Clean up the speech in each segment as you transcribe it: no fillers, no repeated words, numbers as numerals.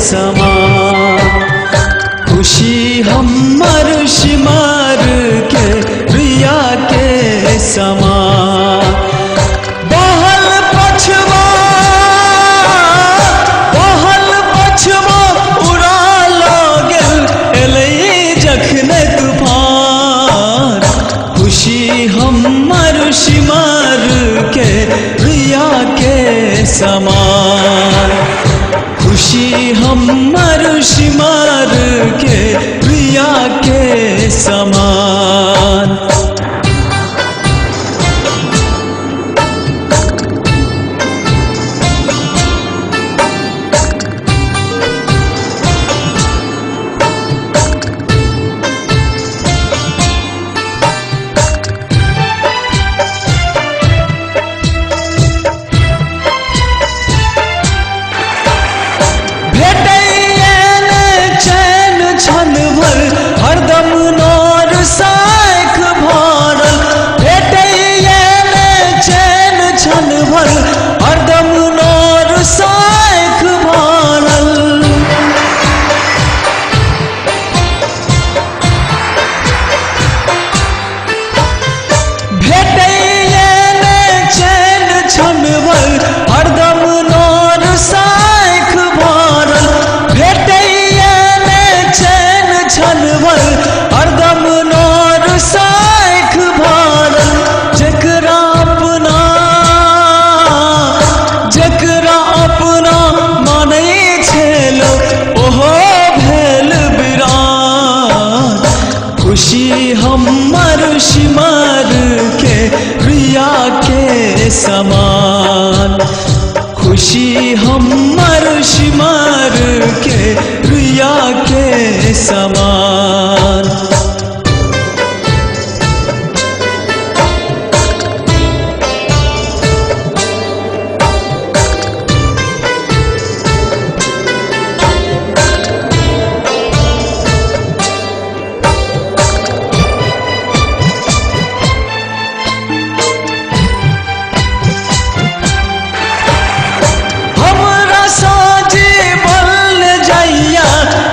समान। खुशी हमर सिमर के प्रिया के समान। बहल पछवा उड़ा लागल एलै जखने तूफान। खुशी हमर सिमर के प्रिया के समान। खुशी हमर सिमर के प्रिया के समान। हरदम नौर साख भरल भेटैया चैन छन भर। हरदम नौर साख भरल भेटैया चैन छन भर। हरदम नौर साख भरल भेटैया चैन छन भर। हरदम नौर साख भरल। जकरा अपना मानै छेलो ओहो भेल बिरान। खुशी हमर सिमर के प्रिया के समान। खुशी हमर सिमर के प्रिया के समान।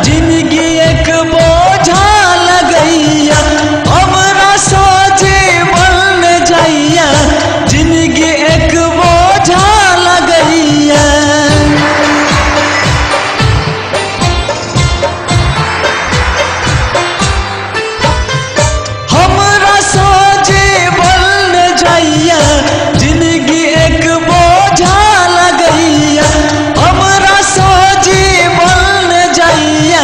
जिंदगी एक बोझा लगैया हमरा साझे बन जाइया। जिंदगी एक बोझा लगैया। हमरा साझे बन जाइया। जिंदगी एक बोझा लगैया। हमरा साझे बन जाइया।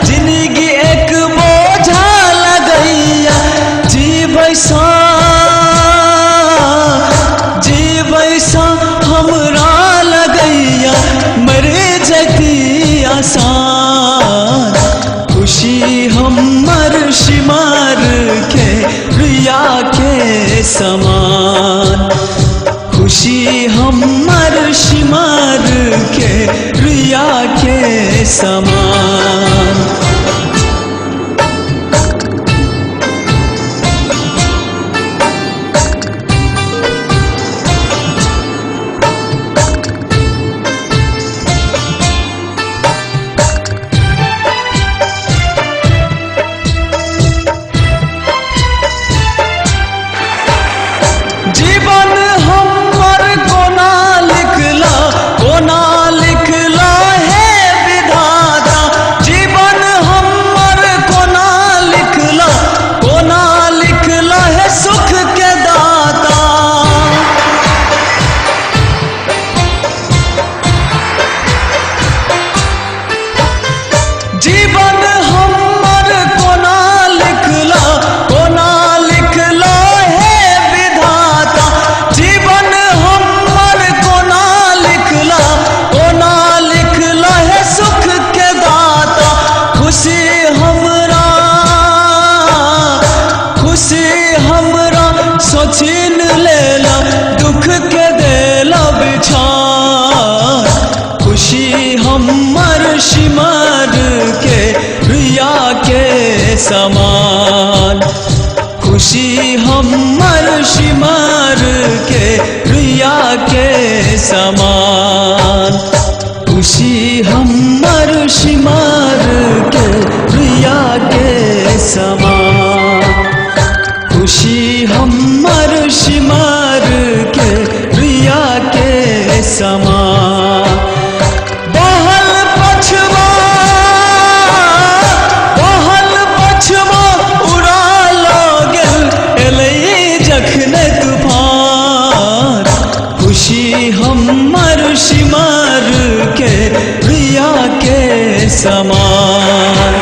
जिंदगी एक बोझा लगैया। जीवै सा हमरा लगैया मर जती आसान। खुशी हमर सिमर के प्रिया के समान। खुशी हमर सिमर के प्रिया के समान। जीवन हमर कोना लिखला है विधाता। जीवन हमर कोना लिखला है सुख के दाता। जीवन हमर कोना लिखला है विधाता। जीवन हमर कोना लिखला है सुख के दाता। खुशी हमरा सोचिन लेला दुख के देला बिछान। खुशी हमर सिमर के प्रिया के समान। खुशी हमर सिमर के प्रिया के समान। खुशी हमर समा खुशी हमर सिमर के प्रिया के समा बहल पछवा उड़ा लगल एलै जखन तूफान खुशी हमर सिमर के प्रिया के समान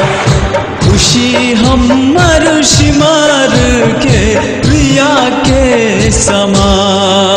खुशी हमर सिमर के प्रिया के समान।